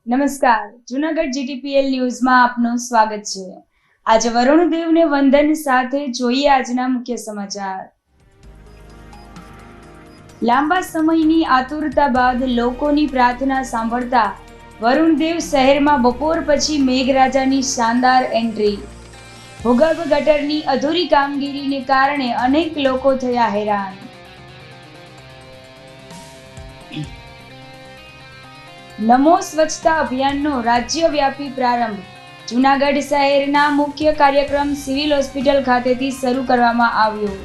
નમસ્કાર, જૂનાગઢ જીટીપીએલ ન્યૂઝમાં આપનું સ્વાગત છે. આજે વરુણ દેવને વંદન સાથે જોઈએ આજના મુખ્ય સમાચાર. લાંબા સમયની આતુરતા બાદ લોકોની પ્રાર્થના સાંભળતા વરુણ દેવ શહેરમાં બપોર પછી મેઘરાજાની શાનદાર એન્ટ્રી. ભૂગર્ભ ગટરની અધૂરી કામગીરીને કારણે અનેક લોકો થયા હેરાન. નમો સ્વચ્છતા અભિયાનનો રાજ્યવ્યાપી પ્રારંભ. જૂનાગઢ શહેરના મુખ્ય કાર્યક્રમ સિવિલ હોસ્પિટલ ખાતેથી શરૂ કરવામાં આવ્યો.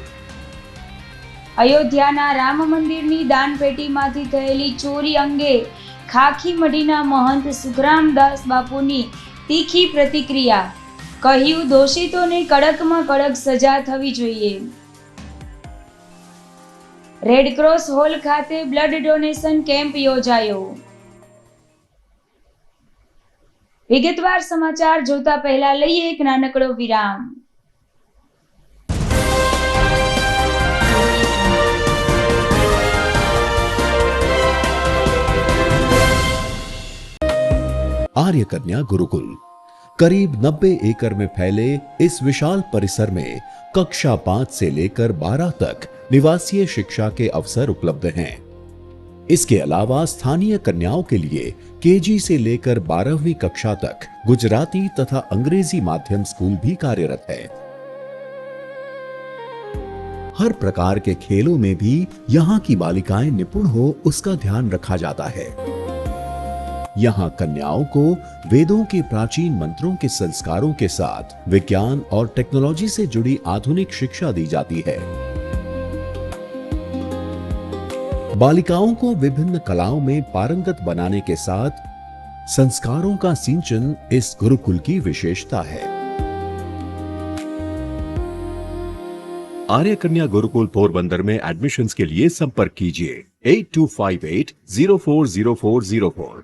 અયોધ્યાના રામ મંદિરની દાનપેટીમાંથી થયેલી ચોરી અંગે ખાખી મઢીના મહંત સુખરામદાસ બાપુની તીખી પ્રતિક્રિયા. કહ્યું, દોષિતોને કડકમાં કડક સજા થવી જોઈએ. રેડક્રોસ હોલ ખાતે બ્લડ ડોનેશન કેમ્પ યોજાયો. વિગતવાર સમાચાર જોતા પહેલા લઈએ એક નાનકડો વિરામ. आर्य कन्या गुरुकुल करीब 90 एकड़ में फैले इस विशाल परिसर में कक्षा 5 से लेकर 12 तक निवासीय शिक्षा के अवसर उपलब्ध हैं. इसके अलावा स्थानीय कन्याओं के लिए केजी से लेकर 12वीं कक्षा तक गुजराती तथा अंग्रेजी माध्यम स्कूल भी कार्यरत है. हर प्रकार के खेलों में भी यहाँ की बालिकाएं निपुण हो उसका ध्यान रखा जाता है. यहाँ कन्याओं को वेदों के प्राचीन मंत्रों के संस्कारों के साथ विज्ञान और टेक्नोलॉजी से जुड़ी आधुनिक शिक्षा दी जाती है. बालिकाओं को विभिन्न कलाओं में पारंगत बनाने के साथ संस्कारों का सिंचन इस गुरुकुल की विशेषता है. आर्य कन्या गुरुकुल पोरबंदर में एडमिशन्स के लिए संपर्क कीजिए 8258040404.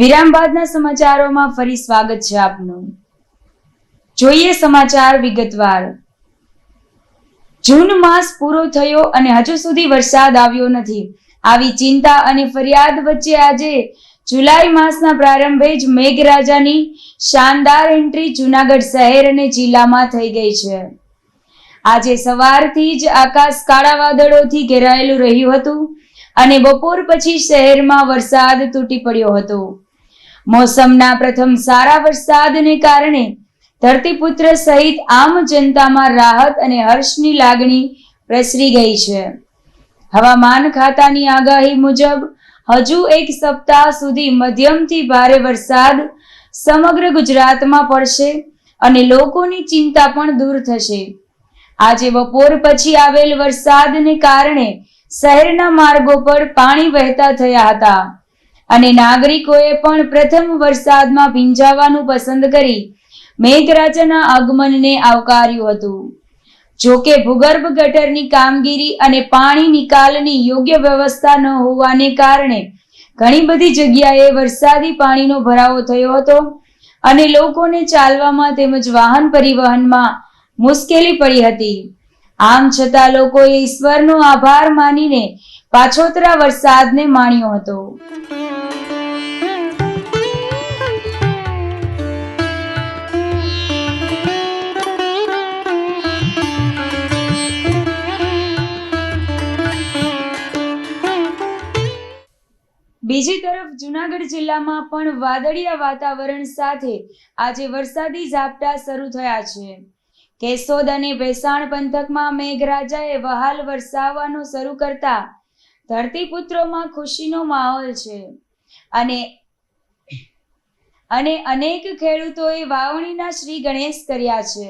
વિરામ બાદના સમાચારોમાં ફરી સ્વાગત છે આપનું. જોઈએ સમાચાર વિગતવાર. જૂન માસ પૂરો થયો અને હજુ સુધી વરસાદ આવ્યો નથી. આવી ચિંતા અને ફરિયાદ વચ્ચે આજે જુલાઈ માસના પ્રારંભે જ મેઘરાજાની શાનદાર એન્ટ્રી જૂનાગઢ શહેર અને જિલ્લામાં થઈ ગઈ છે. આજે સવારથી જ આકાશ કાળા વાદળોથી ઘેરાયેલું રહ્યું હતું અને બપોર પછી શહેરમાં વરસાદ તૂટી પડ્યો હતો. મોસમના પ્રથમ સારા વરસાદને કારણે ધરતીપુત્ર સહિત આમ જનતામાં રાહત અને હર્ષની લાગણી પ્રસરી ગઈ છે. હવામાન ખાતાની આગાહી મુજબ હજુ એક સપ્તાહ સુધી મધ્યમથી ભારે વરસાદ સમગ્ર ગુજરાતમાં પડશે અને લોકોની ચિંતા પણ દૂર થશે. આજે બપોર પછી આવેલ વરસાદને કારણે શહેરના માર્ગો પર પાણી વહેતા થયા હતા અને નાગરિકોએ પણ પ્રથમ વરસાદમાં ભીંજાવાનું પસંદ કરી મેઘરાજાના આગમનને આવકાર્યું હતું. જો કે ભૂગર્ભ ગટરની કામગીરી અને પાણી નિકાલની યોગ્ય વ્યવસ્થા ન હોવાને કારણે ઘણી બધી જગ્યાએ વરસાદી પાણીનો ભરાવો થયો હતો અને લોકોને ચાલવામાં તેમજ વાહન પરિવહનમાં મુશ્કેલી પડી હતી. આમ છતાં લોકોએ ઈશ્વરનો આભાર માનીને પાછોતરા વરસાદને માણ્યો હતો. બીજી તરફ જૂનાગઢ જિલ્લામાં પણ વાદળિયા વાતાવરણ સાથે આજે વરસાદી ઝાપટા શરૂ થયા છે. કેશોદ અને ભેસાણ પંથકમાં મેઘરાજાએ વહાલ વરસાવવાનું શરૂ કરતા ધરતીપુત્રોમાં ખુશીનો માહોલ છે અને અનેક ખેડૂતોએ વાવણીના શ્રી ગણેશ કર્યા છે.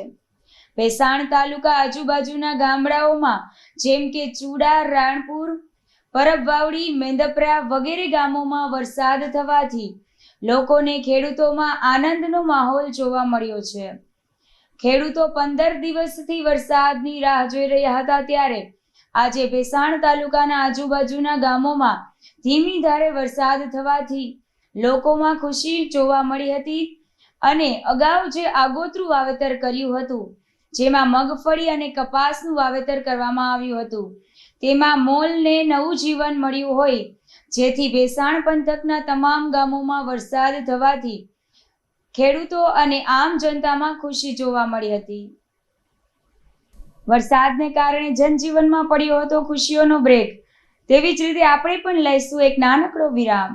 ભેસાણ તાલુકા આજુબાજુના ગામડાઓમાં જેમ કે ચુડા, રાણપુર, પરબવાવડી, મેંદપરા વગેરે ગામોમાં વરસાદ થવાથી લોકોને ખેડૂતોમાં આનંદનો માહોલ જોવા મળ્યો છે. ખેડૂતો 15 દિવસથી વરસાદની રાહ જોઈ રહ્યા હતા ત્યારે આજે ભેસાણ તાલુકાના આજુબાજુના ગામોમાં ધીમી ધારે વરસાદ થવાથી લોકોમાં ખુશી જોવા મળી હતી અને અગાઉ જે આગોતરું વાવેતર કર્યું હતું જેમાં મગફળી અને કપાસનું વાવેતર કરવામાં આવ્યું હતું તેમાં મોલને નવું જીવન મળ્યું હોય જેથી ભેસાણ પંથકના તમામ ગામોમાં વરસાદ થવાથી ખેડૂતો અને આમ જનતામાં ખુશી જોવા મળી હતી. વરસાદને કારણે જનજીવનમાં પડ્યો હતો ખુશીઓનો બ્રેક. તેવી જ રીતે આપણે પણ લઈશું એક નાનકડો વિરામ.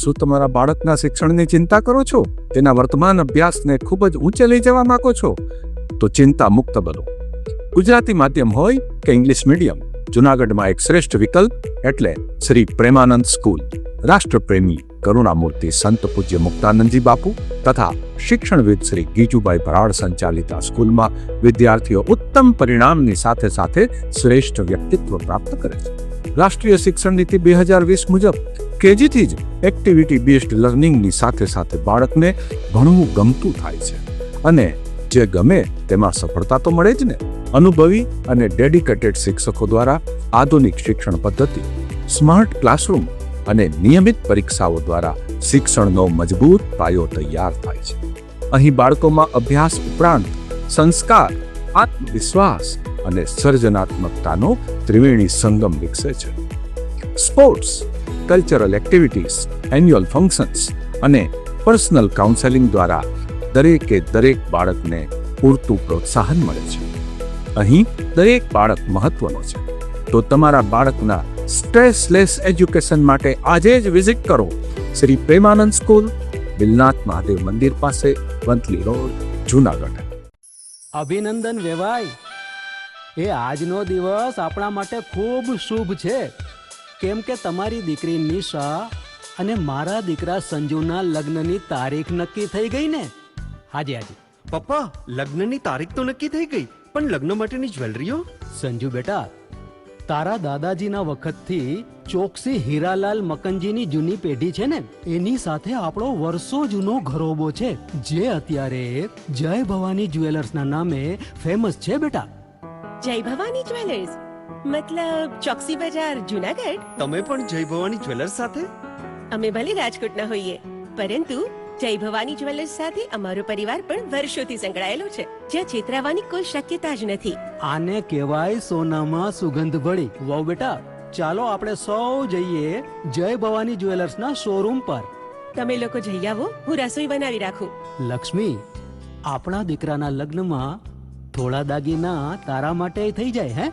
શું તમારા બાળકના શિક્ષણની ચિંતા કરો છો? તેના વર્તમાન અભ્યાસને ખૂબ જ ઊંચે લઈ જવા માંગો છો? તો ચિંતા મુક્ત બનો. ગુજરાતી માધ્યમ હોય કે ઇંગ્લિશ મીડિયમ, જૂનાગઢમાં એક શ્રેષ્ઠ વિકલ્પ એટલે શ્રી પ્રેમાનંદ સ્કૂલ. રાષ્ટ્રપ્રેમી કરુણામૂર્તિ સંત પૂજ્ય મુક્તાનંદજી બાપુ તથા શિક્ષણવિદ શ્રી ગીજુભાઈ ભરાડ સંચાલિત આ સ્કૂલમાં વિદ્યાર્થીઓ ઉત્તમ પરિણામની સાથે સાથે શ્રેષ્ઠ વ્યક્તિત્વ પ્રાપ્ત કરે છે. રાષ્ટ્રીય શિક્ષણ નીતિ 2020 મુજબ કેજીથી જ એક્ટિવિટી બેઝડ લર્નિંગની સાથે સાથે બાળકને ભણવું ગમતું થાય છે અને જે ગમે તેમાં સફળતા તો મળે જ ને. અનુભવી અને ડેડિકેટેડ શિક્ષકો દ્વારા આધુનિક શિક્ષણ પદ્ધતિ, સ્માર્ટ ક્લાસરૂમ અને નિયમિત પરીક્ષાઓ દ્વારા શિક્ષણનો મજબૂત પાયો તૈયાર થાય છે. અહીં બાળકોમાં અભ્યાસ ઉપરાંત સંસ્કાર, આત્મવિશ્વાસ અને સર્જનાત્મકતાનો ત્રિવેણી સંગમ વિકસે છે. Sports, cultural activities, annual functions અને પર્સનલ કાઉન્સેલિંગ દ્વારા દરેકે દરેક બાળકને પૂરતું પ્રોત્સાહન મળે છે. અહીં દરેક બાળક મહત્વનો છે. તો તમારા બાળકના સ્ટ્રેસલેસ એજ્યુકેશન માટે આજે જ વિઝિટ કરો શ્રી પ્રેમાનંદ સ્કૂલ, બિલનાથ મહાદેવ મંદિર પાસે, વંથલી રોડ, જૂનાગઢ. અભિનંદન વેવાઈ, એ આજનો દિવસ આપણા માટે ખૂબ શુભ છે કેમ કે તમારી દીકરી નિશા અને મારા દીકરા સંજુના લગ્નની તારીખ નક્કી થઈ ગઈ ને. હાજી હાજી પપ્પા, લગ્નની તારીખ તો નક્કી થઈ ગઈ, પણ લગ્ન માટેની જ્વેલરીઓ? સંજુ બેટા, તારા દાદાજીના વખતથી ચોકસી હીરાલાલ મકનજીની જૂની પેઢી છે ને, એની સાથે આપણો વર્ષો જૂનો ઘરોબો છે જે અત્યારે જય ભવાની જ્વેલર્સના નામે ફેમસ છે બેટા. જય ભવાની જ્વેલર્સ મતલબ ચોકસી બજાર, જૂનાગઢ? તમે પણ જય ભવાની જ્વેલર્સ સાથે? અમે ભલે રાજકોટના હોઈએ પરંતુ જય ભવાની જ્વેલર્સ સાથે અમારો પરિવાર પણ વર્ષોથી સંકળાયેલો છે, જ્યાં છેતરાવાની કોઈ શક્યતા જ નથી. આને કહેવાય સોનામાં સુગંધ ભળી. વાવ બેટા, ચાલો આપણે સૌ જઈએ જય ભવાની જ્વેલર્સના શોરૂમ પર. તમે લોકો જઈ આવો, હું રસોઈ બનાવી રાખું. લક્ષ્મી, આપણા દીકરાના લગ્નમાં થોડા દાગીના તારા માટે થઈ જાય. હે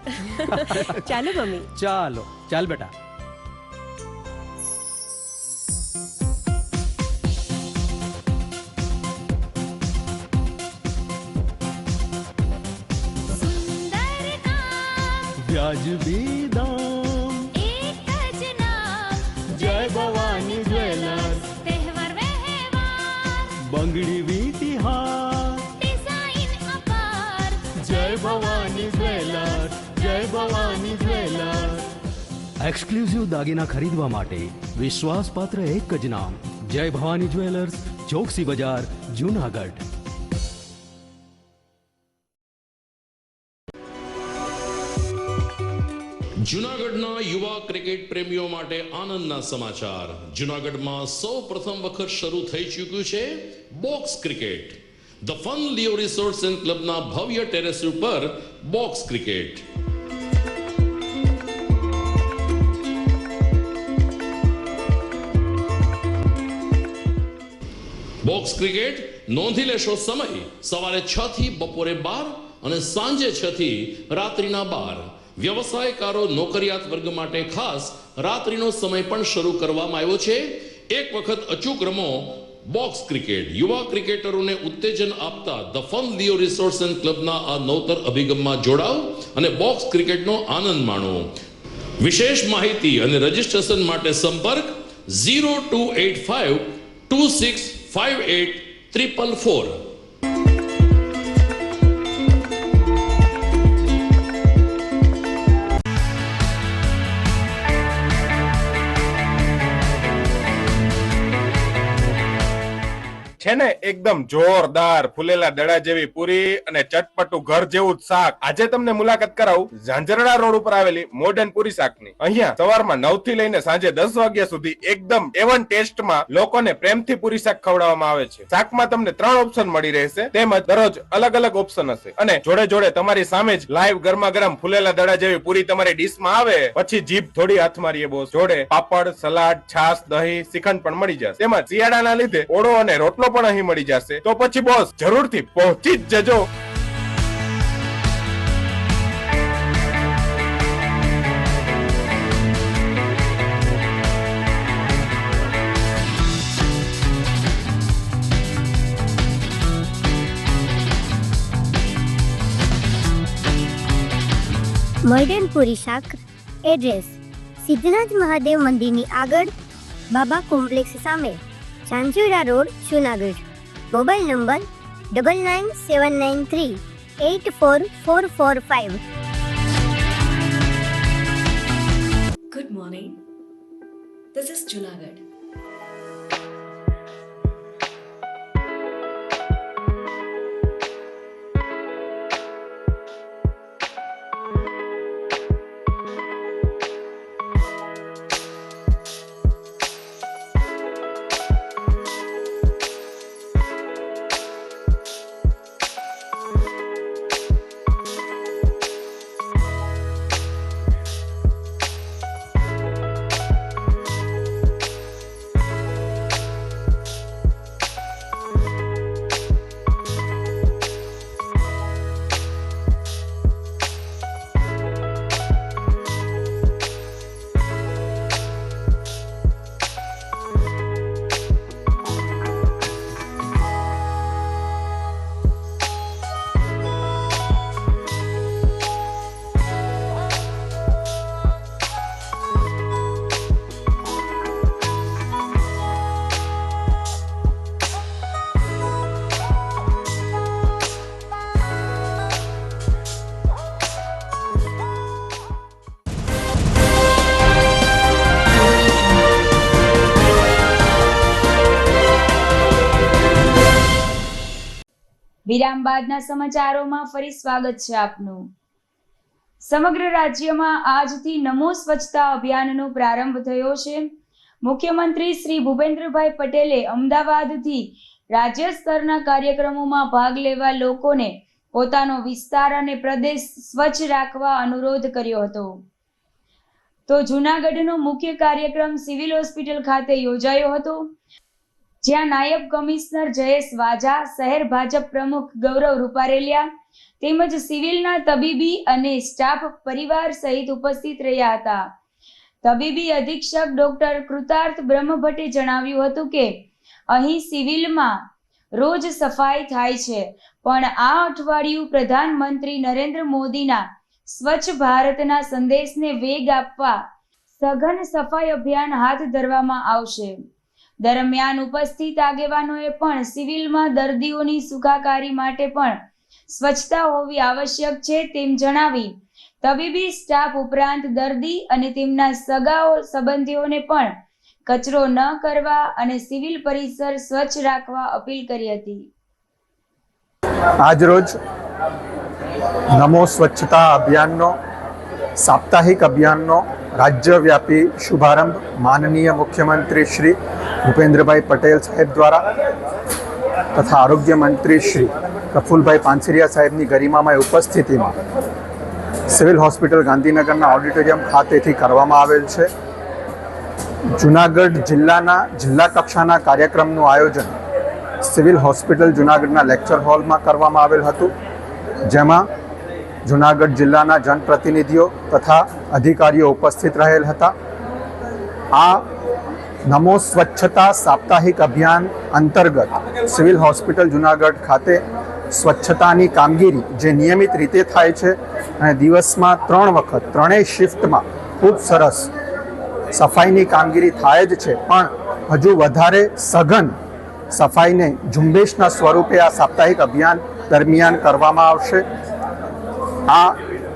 ચાલો મમ્મી. ચાલો ચાલ બેટા. વ્યાજબી દામ, બંગડી વીટી હાર, જય ભવાની જ્વેલર્સ, જય ભવાની જ્વેલર્સ. એક્સક્લુઝિવ દાગીના ખરીદવા માટે વિશ્વાસપાત્ર એક જ નામ, જય ભવાની જ્વેલર્સ, ચોકસી બજાર, જુનાગઢ. જૂનાગઢના યુવા ક્રિકેટ પ્રેમીઓ માટે આનંદના સમાચાર. જૂનાગઢમાં સૌ પ્રથમ વખત શરૂ થઈ ચૂક્યું છે box cricket. The fun Leo resorts and ક્લબના ભવ્ય ટેરેસ ઉપર બોક્સ ક્રિકેટ. બોક્સ ક્રિકેટ નોંધી લેશો સમય સવારે 6 થી બપોરે 12 અને સાંજે 6 થી રાત્રિના 12. વ્યવસાયકારો નોકરિયાત વર્ગ માટે ખાસ રાત્રિનો સમય પણ શરૂ કરવામાં આવ્યો છે. એક વખત અચૂક રમો બોક્સ ક્રિકેટ. યુવા ક્રિકેટરોને ઉત્તેજન આપતા the fun Leo resorts and ક્લબના આ નવતર અભિગમમાં જોડાઓ અને બોક્સ ક્રિકેટનો આનંદ માણો. વિશેષ માહિતી અને રજીસ્ટ્રેશન માટે સંપર્ક 0285 2658 444. છે ને એકદમ જોરદાર ફૂલેલા દડા જેવી પૂરી અને ચટપટું ઘર જેવું જ શાક. આજે તમને મુલાકાત કરાવું ઝાંઝરડા રોડ ઉપર આવેલી મોડર્ન પૂરી શાકની. અહીંયા સવારમાં 9 થી લઈને સાંજે 10 વાગ્યા સુધી એકદમ એવન ટેસ્ટમાં લોકોને પ્રેમથી પૂરી શાક ખવડાવવામાં આવે છે. શાકમાં તમને 3 ઓપ્શન મળી રહેશે, તેમજ દરરોજ અલગ અલગ ઓપ્શન હશે અને જોડે જોડે તમારી સામે જ લાઈવ ગરમા ગરમ ફૂલેલા દડા જેવી પૂરી તમારી ડીશમાં આવે પછી જીભ થોડી હાથ મારીએ બોસ. જોડે પાપડ, સલાડ, છાશ, દહીં, શ્રીખંડ પણ મળી જશે. તેમજ શિયાળાના લીધે ઓળો અને રોટલો પણ અહીં મળી જશે. તો પછી બોસ જરૂરથી પહોંચી જ જજો. મોડર્ન પૂરી શાક. એડ્રેસ સિદ્ધનાથ મહાદેવ મંદિરની આગળ, બાબા કોમ્પ્લેક્સ સામે, Zanzarda road, Junagadh. Mobile number 9979384445. Good morning. This is Junagadh. વિરામ બાદના સમાચારોમાં ફરી સ્વાગત છે આપનું. સમગ્ર રાજ્યમાં આજથી નમો સ્વચ્છતા અભિયાનનો પ્રારંભ થયો છે. મુખ્યમંત્રી શ્રી ભૂપેન્દ્રભાઈ પટેલે અમદાવાદથી રાજ્ય સ્તરના કાર્યક્રમોમાં ભાગ લેવા લોકોને પોતાનો વિસ્તાર અને પ્રદેશ સ્વચ્છ રાખવા અનુરોધ કર્યો હતો. તો જૂનાગઢનો મુખ્ય કાર્યક્રમ સિવિલ હોસ્પિટલ ખાતે યોજાયો હતો, જ્યાં નાયબ કમિશનર જયેશ વાજા, શહેર ભાજપ પ્રમુખ ગૌરવ રૂપારેલિયા તેમજ સિવિલના તબીબી અને સ્ટાફ પરિવાર સહિત ઉપસ્થિત રહ્યા હતા. તબીબી અધિક્ષક ડોક્ટર કૃતાર્થ બ્રહ્મભટ્ટે જણાવ્યું હતું કે અહીં સિવિલમાં રોજ સફાઈ થાય છે, પણ આ અઠવાડિયું પ્રધાનમંત્રી નરેન્દ્ર મોદીના સ્વચ્છ ભારતના સંદેશને વેગ આપવા સઘન સફાઈ અભિયાન હાથ ધરવામાં આવશે. દરમિયાન ઉપસ્થિત આગેવાનોએ પણ સિવિલમાં દર્દીઓની સુખાકારી માટે પણ સ્વચ્છતા હોવી આવશ્યક છે તેમ જણાવી તબીબી સ્ટાફ ઉપરાંત દર્દી અને તેમના સગાઓ સંબંધીઓને પણ કચરો ન કરવા અને સિવિલ પરિસર સ્વચ્છ રાખવા અપીલ કરી હતી. આજરોજ નમો સ્વચ્છતા અભિયાનનો સાપ્તાહિક અભિયાનનો રાજ્યવ્યાપી શુભારંભ માનનીય મુખ્યમંત્રી શ્રી ભૂપેન્દ્રભાઈ પટેલ સાહેબ દ્વારા તથા આરોગ્ય મંત્રી શ્રી પ્રફુલભાઈ પાનસરિયા સાહેબની ગરિમામય ઉપસ્થિતિમાં સિવિલ હોસ્પિટલ ગાંધીનગરના ઓડિટોરિયમ ખાતેથી કરવામાં આવેલ છે. જૂનાગઢ જિલ્લા કક્ષાના કાર્યક્રમનું આયોજન સિવિલ હોસ્પિટલ જૂનાગઢના લેક્ચર હોલમાં કરવામાં આવેલ હતું, જેમાં જૂનાગઢ જિલ્લાના જનપ્રતિનિધિઓ તથા અધિકારીઓ ઉપસ્થિત રહેલ હતા. આ નમો સ્વચ્છતા સાપ્તાહિક અભિયાન અંતર્ગત સિવિલ હોસ્પિટલ જૂનાગઢ ખાતે સ્વચ્છતાની કામગીરી જે નિયમિત રીતે થાય છે અને દિવસમાં 3 વખત 3 શિફ્ટમાં ખૂબ સરસ સફાઈની કામગીરી થાય જ છે, પણ હજુ વધારે સઘન સફાઈને ઝુંબેશના સ્વરૂપે આ સાપ્તાહિક અભિયાન દરમિયાન કરવામાં આવશે. આ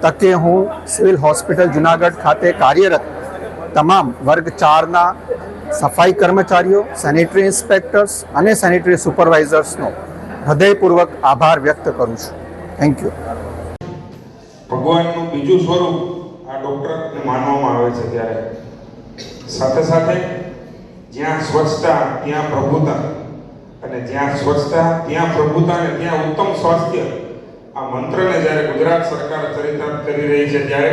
તકે હું સિવિલ હોસ્પિટલ જૂનાગઢ ખાતે કાર્યરત તમામ વર્ગ 4ના સફાઈ કર્મચારીઓ, સેનિટરી ઇન્સ્પેક્ટર્સ અને સેનિટરી સુપરવાઇઝર્સનો હૃદયપૂર્વક આભાર વ્યક્ત કરું છું. Thank you. ભગવાનનું બીજું સ્વરૂપ આ ડૉક્ટરને માનવામાં આવે છે, ત્યારે સાથે સાથે જ્યાં સ્વચ્છતા ત્યાં પ્રભુતા અને જ્યાં સ્વચ્છતા ત્યાં પ્રભુતા અને ત્યાં ઉત્તમ સ્વાસ્થ્ય, આ મંત્રને જ્યારે ગુજરાત સરકાર ચરિતાર્થ કરી રહી છે, ત્યારે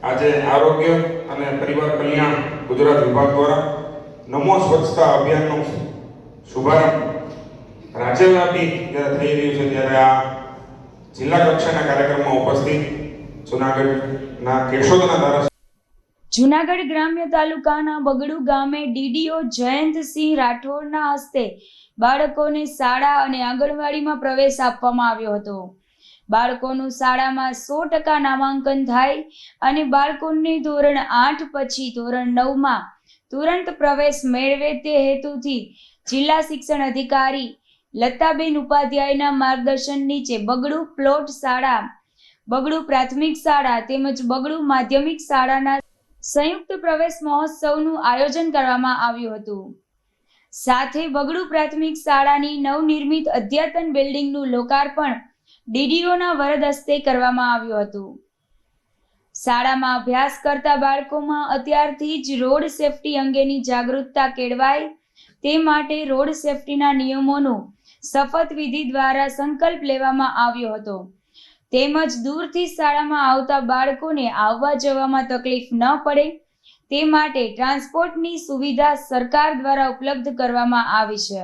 આજે આરોગ્ય અને પરિવાર કલ્યાણ ગુજરાત વિભાગ દ્વારા નમો સ્વચ્છતા અભિયાનનો શુભારંભ રાજ્યવ્યાપી જ્યારે થઈ રહ્યું છે, ત્યારે આ જિલ્લા કક્ષાના કાર્યક્રમમાં ઉપસ્થિત જૂનાગઢના કેશોદના ધારાસભ્ય જૂનાગઢ ગ્રામ્ય તાલુકાના બગડુ ગામે ડીડીઓ જયંતસિંહ રાઠોડના હસ્તે બાળકોને શાળા અને આંગણવાડીમાં પ્રવેશ આપવામાં આવ્યો હતો. બાળકોનું શાળામાં 100% નામાંકન થાય અને બાળકોને ધોરણ 8 પછી ધોરણ 9માં તુરંત પ્રવેશ મેળવે તે હેતુથી જિલ્લા શિક્ષણ અધિકારી લતાબેન ઉપાધ્યાયના માર્ગદર્શન નીચે બગડુ પ્લોટ શાળા, બગડુ પ્રાથમિક શાળા તેમજ બગડુ માધ્યમિક શાળાના સંયુક્ત પ્રવેશ મહોત્સવનું આયોજન કરવામાં આવ્યું હતું. સાથે બગડુ પ્રાથમિક શાળાની નવનિર્મિત અધ્યતન બિલ્ડિંગનું લોકાર્પણ ડીડીઓના વરદ હસ્તે કરવામાં આવ્યું હતું. શાળામાં અભ્યાસ કરતા બાળકોમાં અત્યારથી જ રોડ સેફટી અંગેની જાગૃતતા કેળવાય તે માટે રોડ સેફટીના નિયમોનું શપથવિધિ દ્વારા સંકલ્પ લેવામાં આવ્યો હતો. તેમજ દૂરથી શાળામાં આવતા બાળકોને આવવા જવામાં તકલીફ ન પડે તે માટે ટ્રાન્સપોર્ટની સુવિધા સરકાર દ્વારા ઉપલબ્ધ કરવામાં આવી છે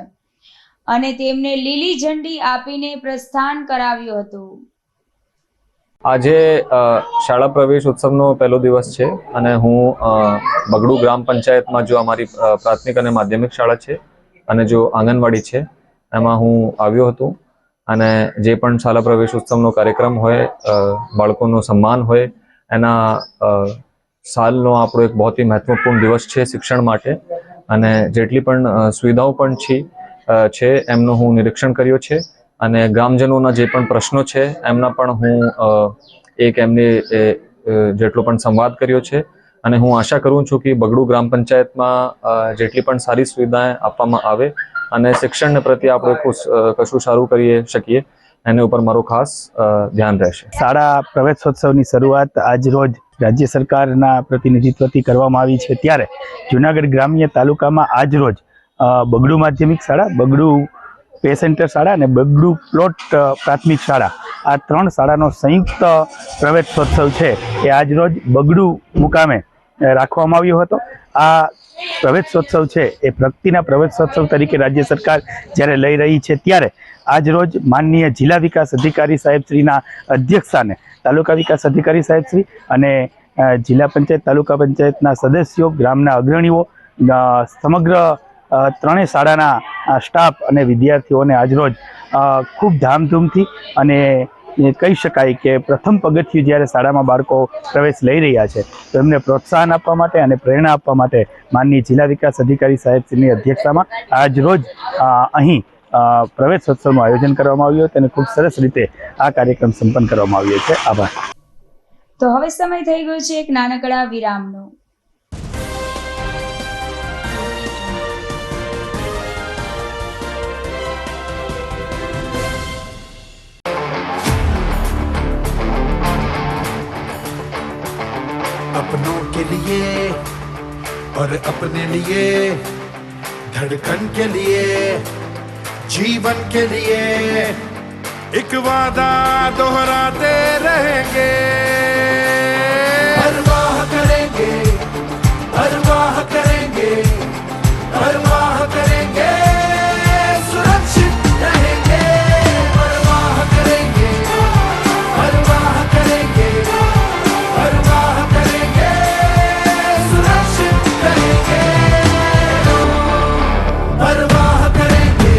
અને તેમને લીલી ઝંડી આપીને પ્રસ્થાન કરાવ્યું હતું. આજે શાળા પ્રવેશ ઉત્સવનો પહેલો દિવસ છે અને હું બગડુ ગ્રામ પંચાયતમાં જો અમારી પ્રાથમિક અને માધ્યમિક શાળા છે અને જો આંગણવાડી છે એમાં હું આવ્યો હતો અને જે પણ શાળા પ્રવેશ ઉત્સવનો કાર્યક્રમ હોય, બાળકોનું સન્માન હોય, એના સાલનો આપણો એક બહુ જ મહત્વપૂર્ણ દિવસ છે શિક્ષણ માટે અને જેટલી પણ સુવિધાઓ પણ છે એમનું હું નિરીક્ષણ કર્યો છે અને ગ્રામજનોના જે પણ પ્રશ્નો છે એમના પણ હું એમની જેટલો પણ સંવાદ કર્યો છે અને હું આશા કરું છું કે બગડુ ગ્રામ પંચાયતમાં જેટલી પણ સારી સુવિધાઓ આપવામાં આવે અને શિક્ષણને પ્રત્યે આપણે કશું સારું કરી શકીએ એના ઉપર મારું ખાસ ધ્યાન રહેશે. શાળા પ્રવેશોત્સવની શરૂઆત આજ રોજ રાજ્ય સરકારના પ્રતિનિધિત્વથી કરવામાં આવી છે, ત્યારે જૂનાગઢ ગ્રામ્ય તાલુકામાં આજ રોજ બગડુ માધ્યમિક શાળા, બગડુ પે સેન્ટર શાળા અને બગડુ પ્લોટ પ્રાથમિક શાળા, આ 3 શાળાનો સંયુક્ત પ્રવેશોત્સવ છે એ આજ રોજ બગડુ મુકામે રાખવામાં આવ્યો હતો. આ પ્રવેશોત્સવ છે એ પ્રગતિના પ્રવેશોત્સવ તરીકે રાજ્ય સરકાર જ્યારે લઈ રહી છે, ત્યારે આજ રોજ માનનીય જિલ્લા વિકાસ અધિકારી સાહેબશ્રીના અધ્યક્ષસ્થાને તાલુકા વિકાસ અધિકારી સાહેબશ્રી અને જિલ્લા પંચાયત, તાલુકા પંચાયતના સદસ્યો, ગ્રામના અગ્રણીઓ, સમગ્ર 3 શાળાના સ્ટાફ અને વિદ્યાર્થીઓને આજરોજ ખૂબ ધામધૂમથી અને કહી શકાય કે પ્રથમ પગથિયું જ્યારે શાળામાં બાળકો પ્રવેશ લઈ રહ્યા છે તો એમને પ્રોત્સાહન આપવા માટે અને પ્રેરણા આપવા માટે માનનીય જિલ્લા વિકાસ અધિકારી સાહેબશ્રીની અધ્યક્ષતામાં આજ રોજ અહીં પ્રવેશોત્સવનું આયોજન કરવામાં આવ્યું હતું અને ખૂબ સરસ રીતે આ કાર્યક્રમ સંપન્ન કરવામાં આવ્યો છે. આભાર. તો હવે સમય થઈ ગયો છે એક નાનકડા વિરામનો. अपनों के लिए और अपने लिए, धड़कन के लिए, जीवन के लिए एक वादा दोहराते रहेंगे, परवाह करेंगे, परवाह करेंगे, परवाह करेंगे, सुरक्षित रहेंगे, परवाह करेंगे, परवाह करेंगे, परवाह करेंगे, सुरक्षित रहेंगे, परवाह करेंगे.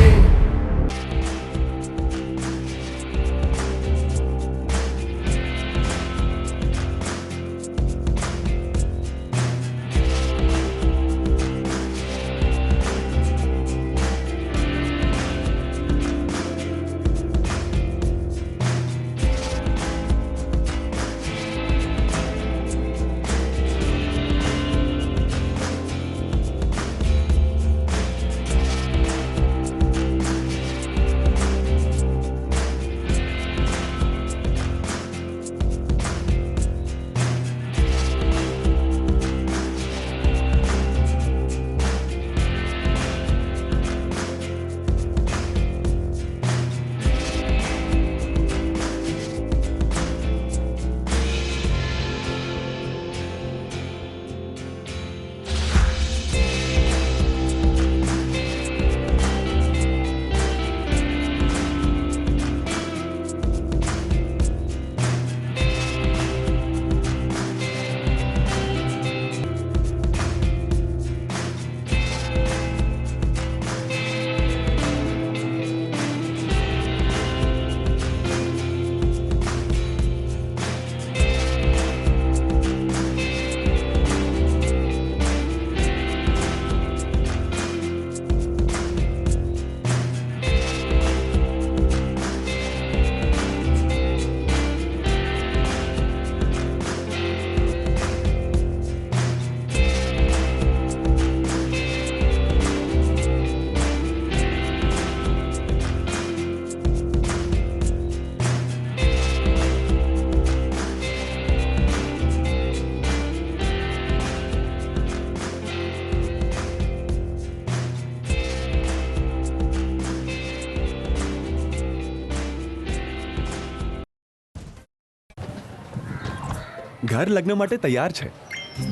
ઘર લગ્ન માટે તૈયાર છે,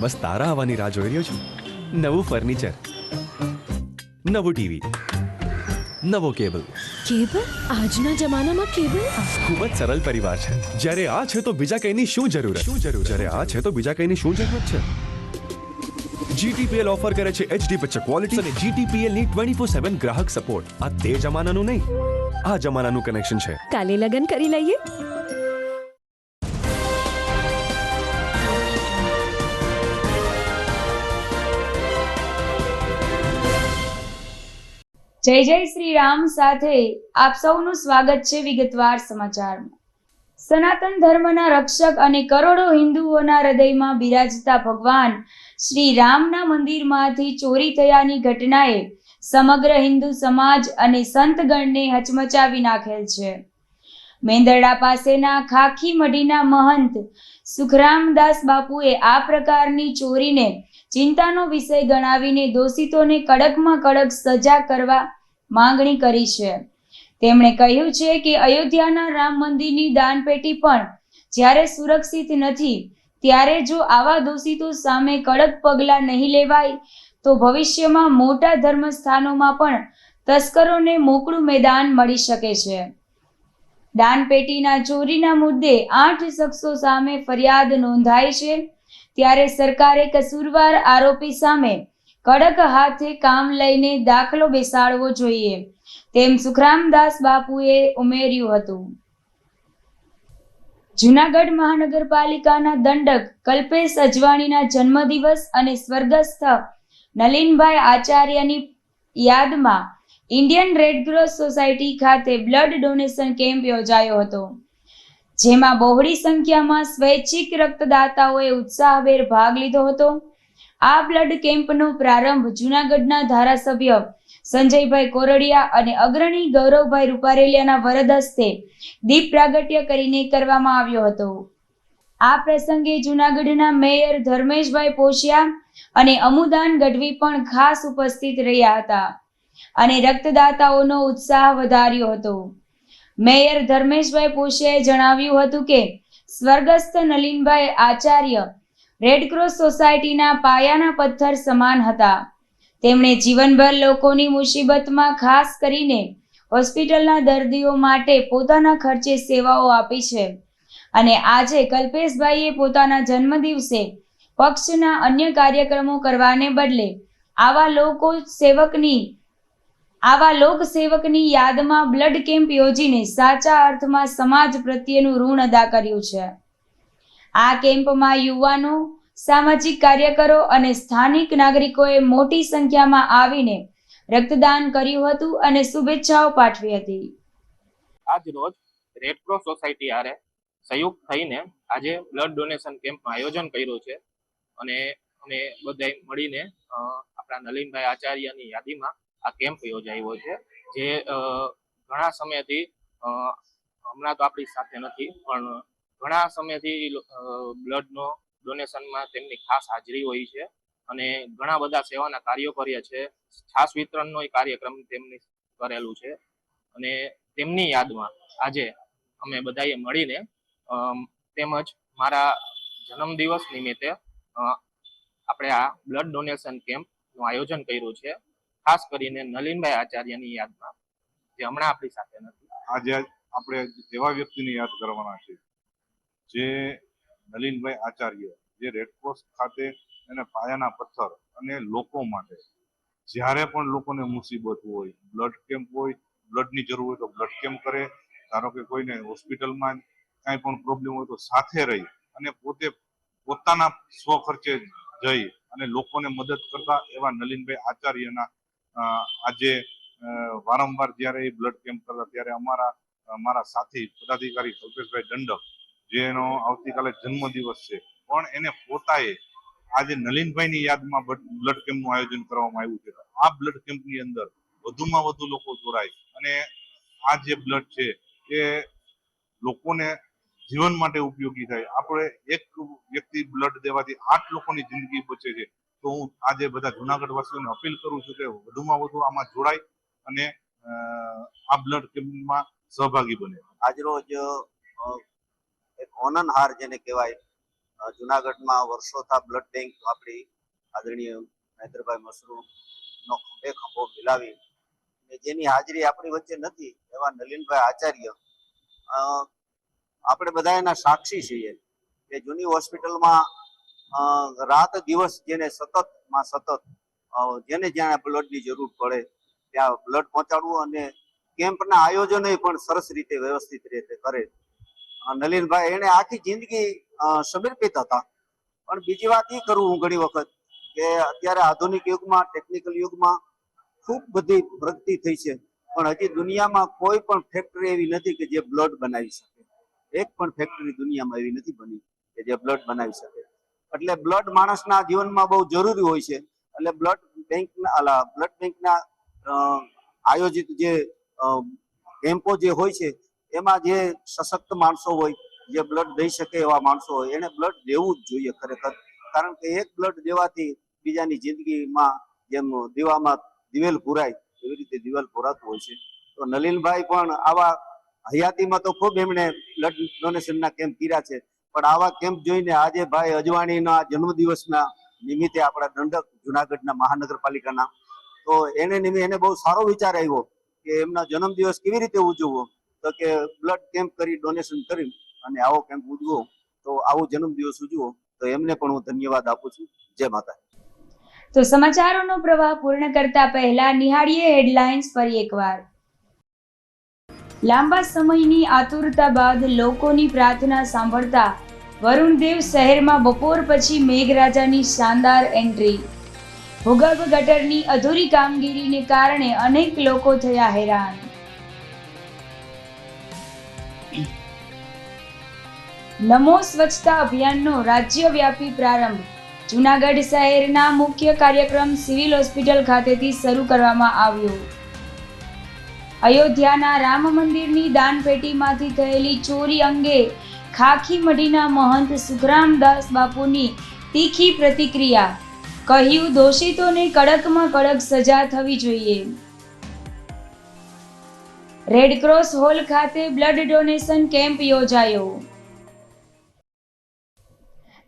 બસ તારા આવવાની રાહ જોઈ રહ્યો છું. નવું ફર્નિચર, નવું ટીવી, નવો કેબલ. કેબલ? આજના જમાનામાં કેબલ? ખૂબ જ સરળ પરિવાર છે. જ્યારે આ છે તો બીજા કઈની શું જરૂર? જ્યારે આ છે તો બીજા કઈની શું જરૂરત છે? GTPL ઓફર કરે છે HD પિક્ચર ક્વોલિટી અને GTPL ની 24/7 ગ્રાહક સપોર્ટ. આ તે જમાનાનું નહીં, આ જમાનાનું કનેક્શન છે. કાલે લગન કરી લઈએ. જય જય શ્રી રામ સાથે આપ સૌનું સ્વાગત છે વિગતવાર સમાચારમાં. સનાતન ધર્મના રક્ષક અને કરોડો હિન્દુઓના હૃદયમાં બિરાજતા ભગવાન શ્રી રામના મંદિરમાંથી ચોરી થયાની ઘટનાએ સમગ્ર હિન્દુ સમાજ અને સંતગણને હચમચાવી નાખેલ છે. મેંદરડા પાસેના ખાખી મઢીના મહંત સુખરામદાસ બાપુએ આ પ્રકારની ચોરીને ચિંતાનો વિષય ગણાવીને દોષિતોને કડકમાં કડક સજા કરવા માંગણી કરી છે. તેમણે કહ્યું છે કે અયોધ્યાના રામ મંદિરની દાનપેટી પણ જ્યારે સુરક્ષિત નથી ત્યારે જો આવા દોષિતો સામે કડક પગલાં નહીં લેવાય તો ભવિષ્યમાં મોટા ધર્મસ્થાનોમાં પણ તસ્કરોને મોકળું મેદાન મળી શકે છે. દાનપેટીના ચોરીના મુદ્દે 8 શખ્સો સામે ફરિયાદ નોંધાઈ છે, ત્યારે સરકારે કસૂરવાર આરોપી સામે કડક હાથે કામ લઈને દાખલો બેસાડવો જોઈએ તેમ સુખરામદાસ બાપુએ ઉમેર્યું હતું. જૂનાગઢ મહાનગરપાલિકાના દંડક કલ્પેશ અજવાણીના જન્મદિવસ અને સ્વર્ગસ્થ નલિનભાઈ આચાર્યની યાદમાં ઇન્ડિયન રેડક્રોસ સોસાયટી ખાતે બ્લડ ડોનેશન કેમ્પ યોજાયો હતો, જેમાં બહોળી સંખ્યામાં સ્વૈચ્છિક રક્તદાતાઓએ ઉત્સાહભેર ભાગ લીધો હતો. આ બ્લડ કેમ્પનો પ્રારંભ જૂનાગઢના ધારાસભ્ય સંજયભાઈ કોરડિયા અને અગ્રણી ગૌરવભાઈ રૂપારેલિયાના વરદ હસ્તે દીપ પ્રાગટ્ય કરીને કરવામાં આવ્યો હતો. આ પ્રસંગે જૂનાગઢના મેયર ધર્મેશભાઈ પોશિયા અને અમુદાન ગઢવી પણ ખાસ ઉપસ્થિત રહ્યા હતા અને રક્તદાતાઓનો ઉત્સાહ વધાર્યો હતો. મેયર ધર્મેશભાઈ પોશિયાએ જણાવ્યું હતું કે સ્વર્ગસ્થ નલિનભાઈ આચાર્ય રેડક્રોસ સોસાયટીના પાયાના પથ્થર સમાન હતા. તેમણે જીવનભર લોકોની મુસીબતમાં ખાસ કરીને હોસ્પિટલના દર્દીઓ માટે પોતાના ખર્ચે સેવાઓ આપી છે અને આજે કલ્પેશભાઈએ પોતાના જન્મદિવસે પક્ષના અન્ય કાર્યક્રમો કરવાને બદલે આવા લોકસેવકની યાદમાં બ્લડ કેમ્પ યોજીને સાચા અર્થમાં સમાજ પ્રત્યેનું ઋણ અદા કર્યું છે. આ કેમ્પમાં યુવાનો, સામાજિક કાર્યકરો અને સ્થાનિક નાગરિકોએ મોટી સંખ્યામાં આવીને રક્તદાન કર્યું હતું અને શુભેચ્છાઓ પાઠવી હતી. આજ રોજ રેડક્રોસ સોસાયટી હારે સંયુક્ત થઈને આજે બ્લડ ડોનેશન કેમ્પનું આયોજન કર્યું છે અને અમે બધાય મળીને આપણા નલિનભાઈ આચાર્યની યાદીમાં આ કેમ્પ યોજાયો છે, જે ઘણા સમયથી હમણાં તો આપણી સાથે નથી પણ ઘણા સમયથી બ્લડનો ડોનેશનમાં તેમની ખાસ હાજરી હોય છે અને ઘણા બધા સેવાના કાર્યો કર્યા છે. છાસ વિતરણનો કાર્યક્રમ તેમની કરેલું છે અને તેમની યાદમાં આજે અમે બધાએ મળીને તેમજ મારા જન્મદિવસ નિમિત્તે આપણે આ બ્લડ ડોનેશન કેમ્પનું આયોજન કર્યું છે, ખાસ કરીને નલિનભાઈ આચાર્યની યાદમાં, જે હમણાં આપણી સાથે નથી. આજે આપણે એવા વ્યક્તિને યાદ કરવાના છે જે નલિનભાઈ આચાર્ય, જે રેડક્રોસ ખાતે એને પાયાના પથ્થર અને લોકો માટે જ્યારે પણ લોકોને મુસીબત હોય, બ્લડ કેમ્પ હોય, બ્લડની જરૂર હોય તો બ્લડ કેમ્પ કરે. ધારો કે કોઈને હોસ્પિટલમાં કાંઈ પણ પ્રોબ્લેમ હોય તો સાથે રહી અને પોતે પોતાના સ્વખર્ચે જઈ અને લોકોને મદદ કરતા એવા નલિનભાઈ આચાર્યના આજે વારંવાર જ્યારે એ બ્લડ કેમ્પ કરતા ત્યારે મારા સાથી પદાધિકારી કલ્પેશભાઈ દંડક, જેનો આવતીકાલે જન્મદિવસ છે, પણ એને પોતાએ આજે નલિનભાઈની યાદમાં બ્લડ કેમ્પનું આયોજન કરવામાં આવ્યું છે. આ બ્લડ કેમ્પની અંદર વધુમાં વધુ લોકો જોડાય અને આ જે બ્લડ છે એ લોકોને જીવન માટે ઉપયોગી થાય. આપણે એક વ્યક્તિ બ્લડ દેવાથી 8 લોકોની જિંદગી બચે છે. તો હું આજે બધા જુનાગઢ વાસીઓને અપીલ કરું છું કે વધુમાં વધુ આમાં જોડાય અને આ બ્લડ કેમ્પમાં સહભાગી બને. આજરોજ એક હોનનહાર જેને કહેવાય, જુનાગઢમાં વર્ષોથી બ્લડ બેંક આપણી આદરણીય મહેન્દ્રભાઈ મશરૂમનો ખંભે ખંભો મિલાવી જેની હાજરી આપણી વચ્ચે નથી એવા નલિનભાઈ આચાર્ય, આપણે બધા એના સાક્ષી છીએ કે જૂની હોસ્પિટલમાં રાત દિવસ જેને સતત જેને જ્યાં બ્લડની જરૂર પડે ત્યાં બ્લડ પહોંચાડવું અને કેમ્પના આયોજનો પણ સરસ રીતે વ્યવસ્થિત રીતે કરે. નલિનભાઈ એને આખી જિંદગી સમર્પિત હતા. પણ બીજી વાત એ કરું હું ઘણી વખત કે અત્યારે આધુનિક યુગમાં, ટેકનિકલ યુગમાં ખૂબ બધી પ્રગતિ થઈ છે, પણ હજી દુનિયામાં કોઈ પણ ફેક્ટરી એવી નથી કે જે બ્લડ બનાવી શકે. એક પણ ફેક્ટરી દુનિયામાં એવી નથી બની કે જે બ્લડ બનાવી શકે. એટલે બ્લડ માણસના જીવનમાં બહુ જરૂરી હોય છે. એટલે બ્લડ બેંકના આયોજિત જે કેમ્પો જે હોય છે એમાં જે સશક્ત માણસો હોય, જે બ્લડ દઈ શકે એવા માણસો હોય, એને બ્લડ દેવું જ જોઈએ ખરેખર. કારણ કે એક બ્લડ દેવાથી બીજાની જિંદગીમાં જેમ દીવામાં દિવેલ પુરાય એવી રીતે દિવેલ પુરાતું હોય છે. તો નલિનભાઈ પણ આવા હયાતીમાં તો ખૂબ એમણે બ્લડ ડોનેશનના કેમ્પ કર્યા છે, પણ આવા કેમ્પ જોઈને આજે ભાઈ અજવાણીના જન્મદિવસના નિમિત્તે આપણા દંડક જુનાગઢના મહાનગરપાલિકાના, તો એને બહુ સારો વિચાર આવ્યો કે એમના જન્મદિવસ કેવી રીતે ઉજવવો, તો કે બ્લડ કેમ્પ કરી, ડોનેશન કરી અને આવો કેમ્પ ઉજવો, તો આવો જન્મદિવસ ઉજવો. તો એમને પણ હું ધન્યવાદ આપું છું. જય માતા. તો સમાચારોનો પ્રવાહ પૂર્ણ કરતા પહેલા નિહાળીએ હેડલાઇન્સ ફરી એકવાર. લાંબા સમયની આતુરતા બાદ લોકોની પ્રાર્થના સાંભળતા વરુણદેવ શહેરમાં બપોર પછી મેઘરાજાની શાનદાર એન્ટ્રી. ભૂગર્ભ ગટરની અધૂરી કામગીરીને કારણે અનેક લોકો થયા હેરાન. નમો સ્વચ્છતા અભિયાનનો રાજ્યવ્યાપી પ્રારંભ. જૂનાગઢ શહેરના મુખ્ય કાર્યક્રમ સિવિલ હોસ્પિટલ ખાતેથી શરૂ કરવામાં આવ્યો. અયોધ્યાના રામ મંદિરની દાનપેટીમાંથી થયેલી ચોરી અંગે ખાખી મઢીના મહંત સુખરામદાસ બાપુની તીખી પ્રતિક્રિયા. કહ્યું, દોષિતોને કડકમાં કડક સજા થવી જોઈએ. રેડક્રોસ હોલ ખાતે બ્લડ ડોનેશન કેમ્પ યોજાયો.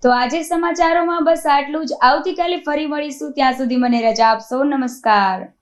તો આજે સમાચારોમાં બસ આટલું જ. આવતીકાલે ફરી મળીશું. ત્યાં સુધી મને રજા આપશો. નમસ્કાર.